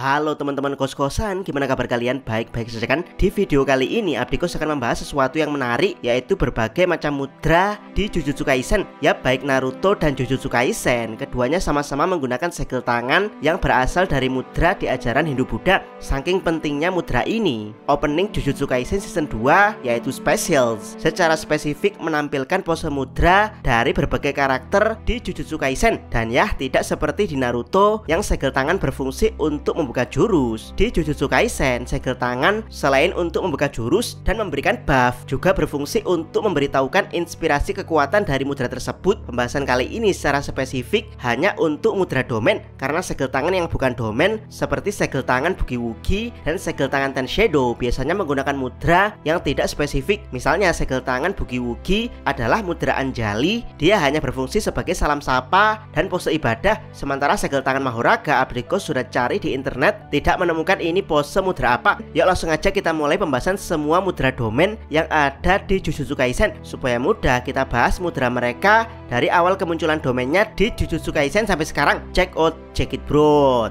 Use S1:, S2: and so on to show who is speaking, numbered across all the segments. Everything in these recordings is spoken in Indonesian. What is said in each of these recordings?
S1: Halo teman-teman kos-kosan, gimana kabar kalian? Baik-baik saja kan? Di video kali ini Abdikos akan membahas sesuatu yang menarik, yaitu berbagai macam mudra di Jujutsu Kaisen. Ya, baik Naruto dan Jujutsu Kaisen, keduanya sama-sama menggunakan segel tangan yang berasal dari mudra di ajaran Hindu-Buddha. Saking pentingnya mudra ini, opening Jujutsu Kaisen season 2 yaitu Specials secara spesifik menampilkan pose mudra dari berbagai karakter di Jujutsu Kaisen. Dan ya, tidak seperti di Naruto yang segel tangan berfungsi untuk membuka jurus. Di Jujutsu Kaisen, segel tangan selain untuk membuka jurus dan memberikan buff, juga berfungsi untuk memberitahukan inspirasi kekuatan dari mudra tersebut. Pembahasan kali ini secara spesifik hanya untuk mudra domain, karena segel tangan yang bukan domain seperti segel tangan Bugi-Wugi dan segel tangan Ten Shadow biasanya menggunakan mudra yang tidak spesifik. Misalnya segel tangan Bugi-Wugi adalah mudra Anjali, dia hanya berfungsi sebagai salam sapa dan pose ibadah. Sementara segel tangan Mahoraga, Abdikos sudah cari di internet, tidak menemukan ini pose mudra apa. Yuk langsung aja kita mulai pembahasan semua mudra domain yang ada di Jujutsu Kaisen. Supaya mudah, kita bahas mudra mereka dari awal kemunculan domainnya di Jujutsu Kaisen sampai sekarang. Check it bro.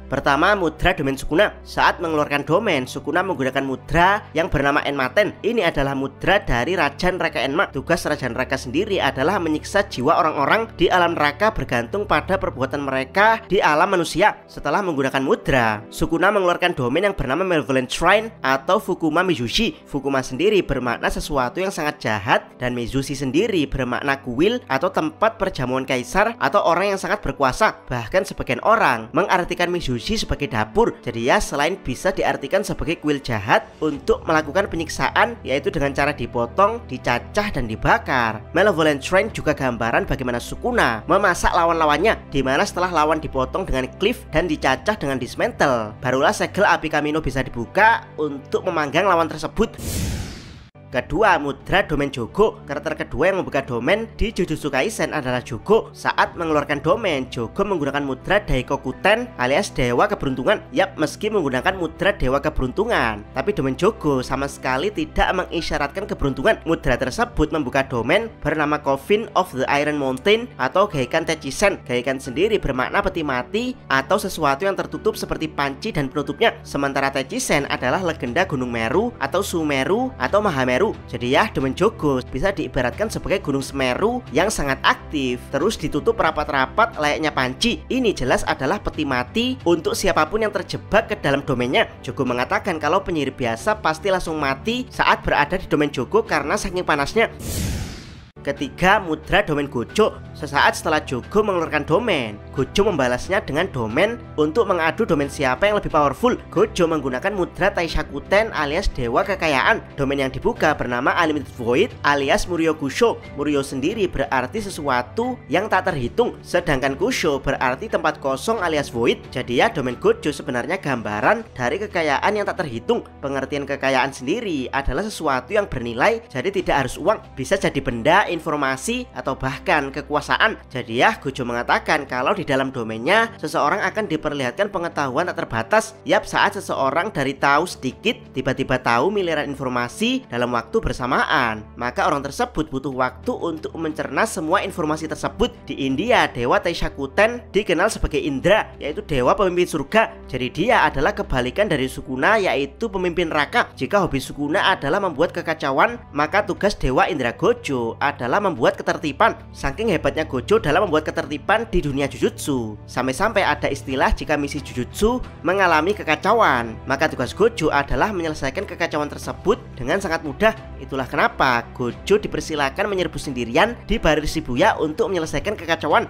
S1: Pertama, mudra domain Sukuna. Saat mengeluarkan domain, Sukuna menggunakan mudra yang bernama Enmaten. Ini adalah mudra dari Raja Neraka Enma. Tugas Raja Neraka sendiri adalah menyiksa jiwa orang-orang di alam neraka bergantung pada perbuatan mereka di alam manusia. Setelah menggunakan mudra, Sukuna mengeluarkan domain yang bernama Malevolent Shrine atau Fukuma Mizushi. Fukuma sendiri bermakna sesuatu yang sangat jahat, dan Mizushi sendiri bermakna kuil atau tempat perjamuan kaisar atau orang yang sangat berkuasa. Bahkan sebagian orang mengartikan Mizushi sebagai dapur. Jadi ya, selain bisa diartikan sebagai kuil jahat untuk melakukan penyiksaan, yaitu dengan cara dipotong, dicacah, dan dibakar. Malevolent Shrine juga gambaran bagaimana Sukuna memasak lawan-lawannya, dimana setelah lawan dipotong dengan cliff dan dicacah dengan dismantle, barulah segel api Kamino bisa dibuka untuk memanggang lawan tersebut. Kedua, mudra domain Jogo. Karakter kedua yang membuka domain di Jujutsu Kaisen adalah Jogo. Saat mengeluarkan domain, Jogo menggunakan mudra Daikokuten alias Dewa Keberuntungan. Yap, meski menggunakan mudra Dewa Keberuntungan, tapi domain Jogo sama sekali tidak mengisyaratkan keberuntungan. Mudra tersebut membuka domain bernama Coffin of the Iron Mountain atau Gaikan Techisen. Gaikan sendiri bermakna peti mati atau sesuatu yang tertutup seperti panci dan penutupnya. Sementara Techisen adalah legenda Gunung Meru atau Sumeru atau Mahameru. Jadi ya, domain Jogo bisa diibaratkan sebagai gunung Semeru yang sangat aktif, terus ditutup rapat-rapat layaknya panci. Ini jelas adalah peti mati untuk siapapun yang terjebak ke dalam domainnya. Jogo mengatakan kalau penyihir biasa pasti langsung mati saat berada di domain Jogo karena saking panasnya. Ketiga, mudra domain Gojo. Sesaat setelah Jogo mengeluarkan domain, Gojo membalasnya dengan domain untuk mengadu domain siapa yang lebih powerful. Gojo menggunakan mudra Taishakuten alias Dewa Kekayaan. Domain yang dibuka bernama Unlimited Void alias Muryo Kusho. Muryo sendiri berarti sesuatu yang tak terhitung, sedangkan Kusho berarti tempat kosong alias Void. Jadi ya, domain Gojo sebenarnya gambaran dari kekayaan yang tak terhitung. Pengertian kekayaan sendiri adalah sesuatu yang bernilai, jadi tidak harus uang, bisa jadi benda, informasi, atau bahkan kekuasaan. Jadi ya, Gojo mengatakan kalau di dalam domainnya seseorang akan diperlihatkan pengetahuan tak terbatas. Yap, saat seseorang dari tahu sedikit tiba-tiba tahu miliaran informasi dalam waktu bersamaan, maka orang tersebut butuh waktu untuk mencerna semua informasi tersebut. Di India, Dewa Taishakuten dikenal sebagai Indra, yaitu dewa pemimpin surga. Jadi dia adalah kebalikan dari Sukuna, yaitu pemimpin neraka. Jika hobi Sukuna adalah membuat kekacauan, maka tugas Dewa Indra Gojo adalah membuat ketertiban. Saking hebatnya Gojo dalam membuat ketertiban di dunia Jujutsu, sampai-sampai ada istilah jika misi Jujutsu mengalami kekacauan, maka tugas Gojo adalah menyelesaikan kekacauan tersebut dengan sangat mudah. Itulah kenapa Gojo dipersilakan menyerbu sendirian di barir Shibuya untuk menyelesaikan kekacauan.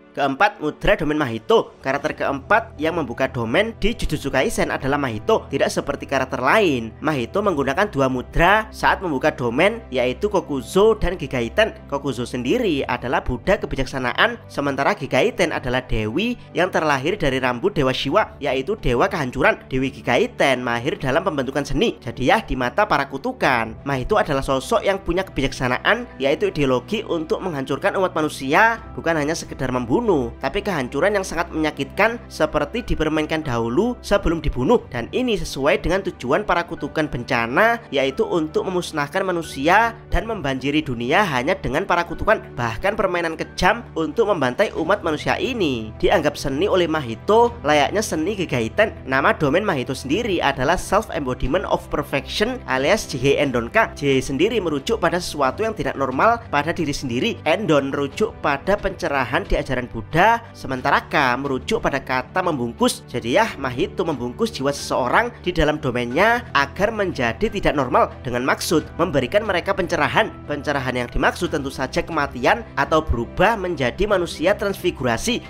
S1: Keempat, mudra domain Mahito. Karakter keempat yang membuka domain di Jujutsu Kaisen adalah Mahito. Tidak seperti karakter lain, Mahito menggunakan dua mudra saat membuka domain, yaitu Kokuzo dan Gigaiten. Kokuzo sendiri adalah Buddha kebijaksanaan, sementara Gigaiten adalah dewi yang terlahir dari rambut Dewa Shiva, yaitu dewa kehancuran. Dewi Gigaiten mahir dalam pembentukan seni. Jadi ya, di mata para kutukan, Mahito adalah sosok yang punya kebijaksanaan, yaitu ideologi untuk menghancurkan umat manusia, bukan hanya sekedar membunuh. membunuh, tapi kehancuran yang sangat menyakitkan seperti dipermainkan dahulu sebelum dibunuh. Dan ini sesuai dengan tujuan para kutukan bencana, yaitu untuk memusnahkan manusia dan membanjiri dunia hanya dengan para kutukan. Bahkan permainan kejam untuk membantai umat manusia ini dianggap seni oleh Mahito, layaknya seni Gegaitan. Nama domain Mahito sendiri adalah Self Embodiment of Perfection alias Jihei Endonka. Jihei sendiri merujuk pada sesuatu yang tidak normal pada diri sendiri. Endon merujuk pada pencerahan di ajaran Buddha, sementara K merujuk pada kata membungkus. Jadi ya, Mahito membungkus jiwa seseorang di dalam domainnya agar menjadi tidak normal dengan maksud memberikan mereka pencerahan. Pencerahan yang dimaksud tentu saja kematian atau berubah menjadi manusia transfigurasi.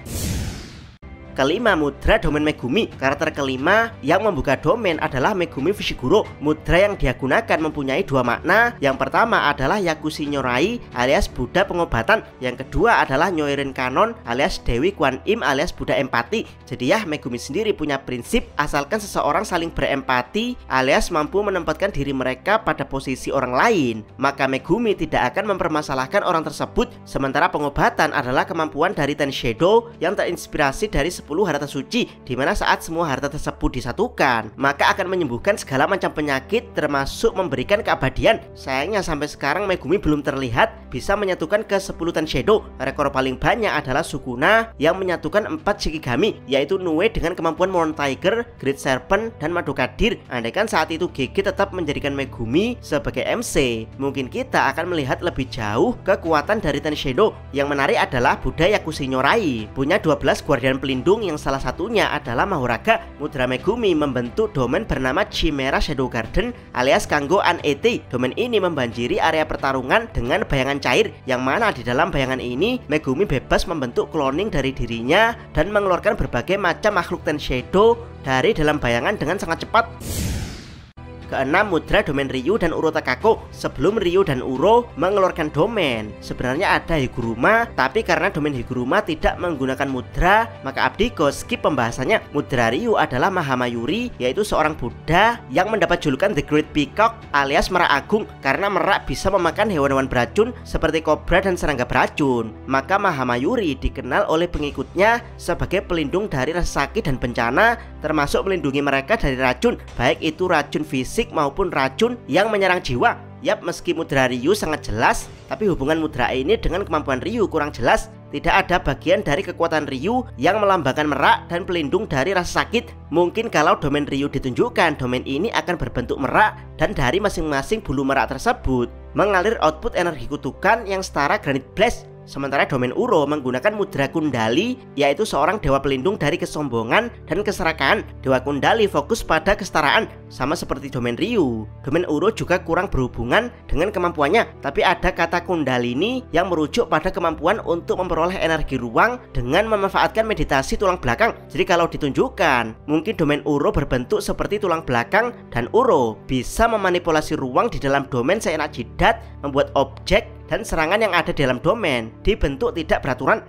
S1: Kelima, mudra domain Megumi. Karakter kelima yang membuka domain adalah Megumi Fushiguro. Mudra yang dia gunakan mempunyai dua makna. Yang pertama adalah Yakushi Nyorai alias Buddha pengobatan. Yang kedua adalah Nyoiren Kanon alias Dewi Kwan Im alias Buddha empati. Jadi ya, Megumi sendiri punya prinsip asalkan seseorang saling berempati alias mampu menempatkan diri mereka pada posisi orang lain, maka Megumi tidak akan mempermasalahkan orang tersebut. Sementara pengobatan adalah kemampuan dari Ten Shadow yang terinspirasi dari 10 harta suci, dimana saat semua harta tersebut disatukan maka akan menyembuhkan segala macam penyakit termasuk memberikan keabadian. Sayangnya sampai sekarang Megumi belum terlihat bisa menyatukan ke 10 Ten Shadow. Rekor paling banyak adalah Sukuna yang menyatukan 4 Shikigami, yaitu Nue dengan kemampuan Moon Tiger, Great Serpent, dan Madokadir. Andaikan saat itu GG tetap menjadikan Megumi sebagai MC, mungkin kita akan melihat lebih jauh kekuatan dari Ten Shadow. Yang menarik adalah Buddha Yakushi Nyorai punya 12 guardian pelindung yang salah satunya adalah Mahoraga. Mudra Megumi membentuk domain bernama Chimera Shadow Garden alias Kanggo An ET. Domain ini membanjiri area pertarungan dengan bayangan cair, yang mana di dalam bayangan ini Megumi bebas membentuk cloning dari dirinya dan mengeluarkan berbagai macam makhluk Ten Shadow dari dalam bayangan dengan sangat cepat. Keenam, mudra domain Ryu dan Uro Takako. Sebelum Ryu dan Uro mengeluarkan domain, sebenarnya ada Higuruma, tapi karena domain Higuruma tidak menggunakan mudra, maka Abdiko skip pembahasannya. Mudra Ryu adalah Mahamayuri, yaitu seorang Buddha yang mendapat julukan The Great Peacock alias merak agung karena merak bisa memakan hewan-hewan beracun seperti kobra dan serangga beracun. Maka Mahamayuri dikenal oleh pengikutnya sebagai pelindung dari rasa sakit dan bencana, termasuk melindungi mereka dari racun, baik itu racun fisik maupun racun yang menyerang jiwa. Yap, meski mudra Ryu sangat jelas, tapi hubungan mudra ini dengan kemampuan Ryu kurang jelas. Tidak ada bagian dari kekuatan Ryu yang melambangkan merak dan pelindung dari rasa sakit. Mungkin kalau domain Ryu ditunjukkan, domain ini akan berbentuk merak dan dari masing-masing bulu merak tersebut mengalir output energi kutukan yang setara Granite Blast. Sementara domain Uro menggunakan mudra Kundali, yaitu seorang dewa pelindung dari kesombongan dan keserakahan. Dewa Kundali fokus pada kesetaraan, sama seperti domain Ryu. Domain Uro juga kurang berhubungan dengan kemampuannya, tapi ada kata Kundalini yang merujuk pada kemampuan untuk memperoleh energi ruang dengan memanfaatkan meditasi tulang belakang. Jadi kalau ditunjukkan, mungkin domain Uro berbentuk seperti tulang belakang, dan Uro bisa memanipulasi ruang di dalam domain seenak jidat, membuat objek dan serangan yang ada di dalam domain dibentuk tidak beraturan.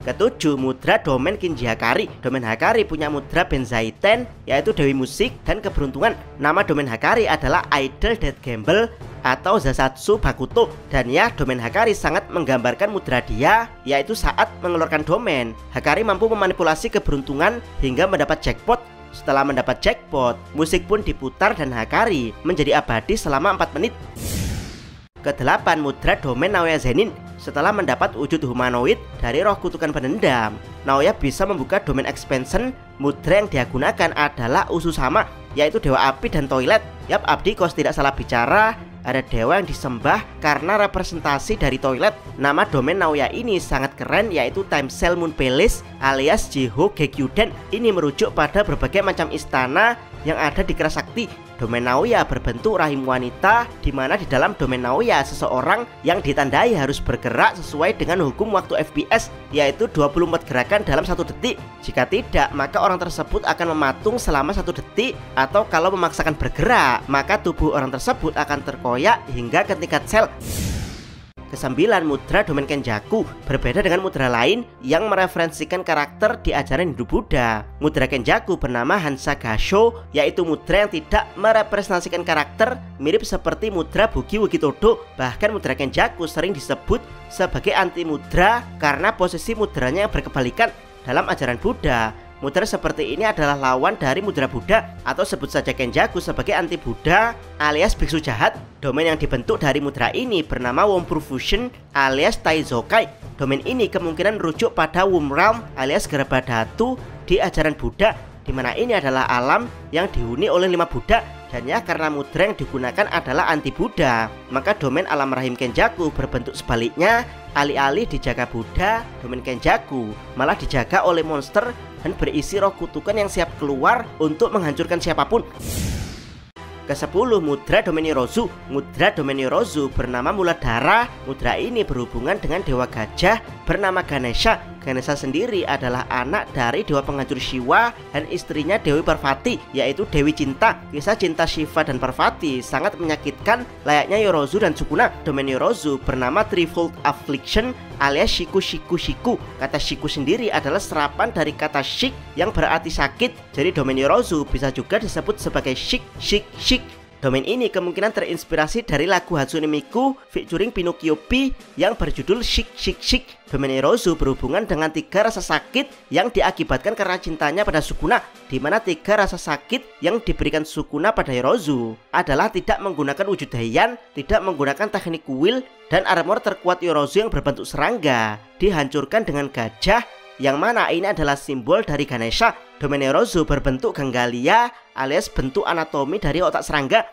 S1: Ketujuh, mudra domain Kinji Hakari. Domain Hakari punya mudra Benzaiten, yaitu Dewi Musik dan Keberuntungan. Nama domain Hakari adalah Idol Death Gamble atau Zasatsu Bakuto. Dan ya, domain Hakari sangat menggambarkan mudra dia, yaitu saat mengeluarkan domain, Hakari mampu memanipulasi keberuntungan hingga mendapat jackpot. Setelah mendapat jackpot, musik pun diputar dan Hakari menjadi abadi selama 4 menit. Kedelapan, mudra domain Naoya Zenin. Setelah mendapat wujud humanoid dari roh kutukan penendam, Naoya bisa membuka domain expansion. Mudra yang dia gunakan adalah Ususama, yaitu dewa api dan toilet. Yap, Abdi kos tidak salah bicara, ada dewa yang disembah karena representasi dari toilet. Nama domain Naoya ini sangat keren, yaitu Time Cell Moon Palace alias Jiho Gekyuden. Ini merujuk pada berbagai macam istana yang ada di Kerasakti. Domain Naoya berbentuk rahim wanita, di mana di dalam domain Naoya seseorang yang ditandai harus bergerak sesuai dengan hukum waktu FPS, yaitu 24 gerakan dalam 1 detik. Jika tidak, maka orang tersebut akan mematung selama 1 detik, atau kalau memaksakan bergerak, maka tubuh orang tersebut akan terkoyak hingga ke tingkat sel. Kesembilan, mudra domain Kenjaku. Berbeda dengan mudra lain yang mereferensikan karakter di ajaran Hindu Buddha. Mudra Kenjaku bernama Hansa Gasho, yaitu mudra yang tidak merepresentasikan karakter, mirip seperti mudra Bugi Wugitodo. Bahkan mudra Kenjaku sering disebut sebagai anti mudra karena posisi mudranya yang berkebalikan dalam ajaran Buddha. Mudra seperti ini adalah lawan dari mudra Buddha, atau sebut saja Kenjaku sebagai anti Buddha alias biksu jahat. Domain yang dibentuk dari mudra ini bernama Wompur Fusion alias Taizokai. Domain ini kemungkinan merujuk pada Womb Realm alias Gerabah Dhatu di ajaran Buddha, di mana ini adalah alam yang dihuni oleh 5 Buddha. Dan ya, karena mudra yang digunakan adalah anti Buddha, maka domain alam rahim Kenjaku berbentuk sebaliknya. Alih-alih dijaga Buddha, domain Kenjaku malah dijaga oleh monster dan berisi roh kutukan yang siap keluar untuk menghancurkan siapapun. Ke-10, mudra domain Yorozu. Mudra domain Yorozu bernama Muladhara. Mudra ini berhubungan dengan dewa gajah bernama Ganesha. Ganesha sendiri adalah anak dari dewa penghancur Shiva dan istrinya Dewi Parvati, yaitu Dewi Cinta. Kisah cinta Shiva dan Parvati sangat menyakitkan layaknya Yorozu dan Sukuna. Domain Yorozu bernama Threefold Affliction alias Shiku Shiku Shiku. Kata Shiku sendiri adalah serapan dari kata shik yang berarti sakit. Jadi domain Yorozu bisa juga disebut sebagai shik shik shik. Domain ini kemungkinan terinspirasi dari lagu Hatsune Miku featuring Pinocchio P yang berjudul Shik Shik Shik. Domain Yorozu berhubungan dengan 3 rasa sakit yang diakibatkan karena cintanya pada Sukuna, di mana 3 rasa sakit yang diberikan Sukuna pada Yorozu adalah tidak menggunakan wujud Heian, tidak menggunakan teknik kuil, dan armor terkuat Yorozu yang berbentuk serangga dihancurkan dengan gajah, yang mana ini adalah simbol dari Ganesha. Domain Yorozu berbentuk ganggalia alias bentuk anatomi dari otak serangga.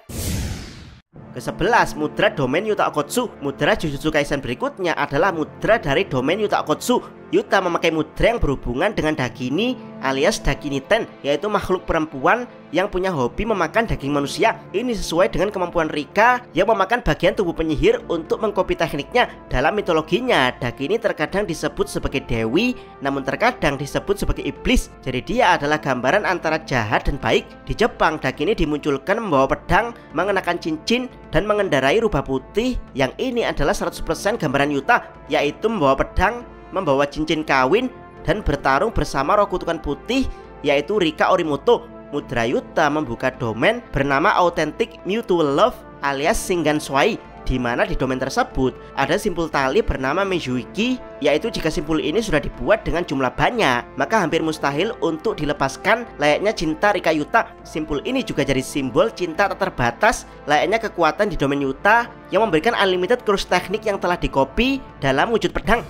S1: Ke-11, mudra domain Yuta Okkotsu. Mudra Jujutsu Kaisen berikutnya adalah mudra dari domain Yuta Okkotsu. Yuta memakai mudra yang berhubungan dengan Dagini alias Dagini Ten, yaitu makhluk perempuan yang punya hobi memakan daging manusia. Ini sesuai dengan kemampuan Rika yang memakan bagian tubuh penyihir untuk mengkopi tekniknya. Dalam mitologinya, Dagini terkadang disebut sebagai dewi, namun terkadang disebut sebagai iblis. Jadi dia adalah gambaran antara jahat dan baik. Di Jepang, Dagini dimunculkan membawa pedang, mengenakan cincin, dan mengendarai rubah putih. Yang ini adalah 100% gambaran Yuta, yaitu membawa pedang, membawa cincin kawin, dan bertarung bersama roh kutukan putih, yaitu Rika Orimoto. Mudra Yuta membuka domain bernama Authentic Mutual Love alias Shingan Swai, di mana di domain tersebut ada simpul tali bernama Mezuiki, yaitu jika simpul ini sudah dibuat dengan jumlah banyak, maka hampir mustahil untuk dilepaskan, layaknya cinta Rika Yuta. Simpul ini juga jadi simbol cinta tak terbatas, layaknya kekuatan di domain Yuta yang memberikan unlimited cross teknik yang telah dikopi dalam wujud pedang.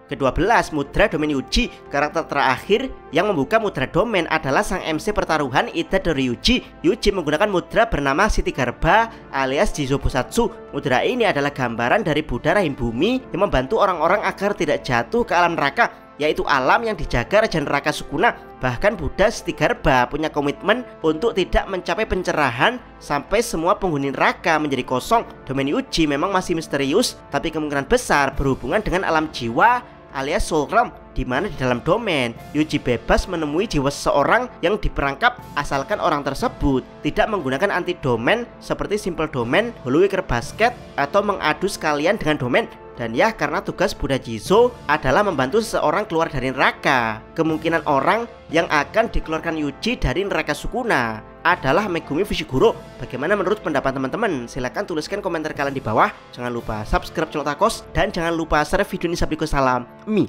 S1: Ke-12, mudra domain Yuji. Karakter terakhir yang membuka mudra domain adalah sang MC pertaruhan Itadori Yuji. Yuji menggunakan mudra bernama Siti Garba alias Jizo Bosatsu. Mudra ini adalah gambaran dari Buddha rahim bumi yang membantu orang-orang agar tidak jatuh ke alam neraka, yaitu alam yang dijaga Raja Neraka Sukuna. Bahkan Buddha Siti Garba punya komitmen untuk tidak mencapai pencerahan sampai semua penghuni neraka menjadi kosong. Domain Yuji memang masih misterius, tapi kemungkinan besar berhubungan dengan alam jiwa alias Soul Realm, di mana di dalam domain Yuji bebas menemui jiwa seseorang yang diperangkap asalkan orang tersebut tidak menggunakan anti domain seperti simple domain, Hollowwicker Basket, atau mengadu sekalian dengan domain. Dan ya, karena tugas Buddha Jizo adalah membantu seseorang keluar dari neraka, kemungkinan orang yang akan dikeluarkan Yuji dari neraka Sukuna adalah Megumi Fushiguro. Bagaimana menurut pendapat teman-teman? Silahkan tuliskan komentar kalian di bawah. Jangan lupa subscribe channel Takos dan jangan lupa share video ini. Salam Mi.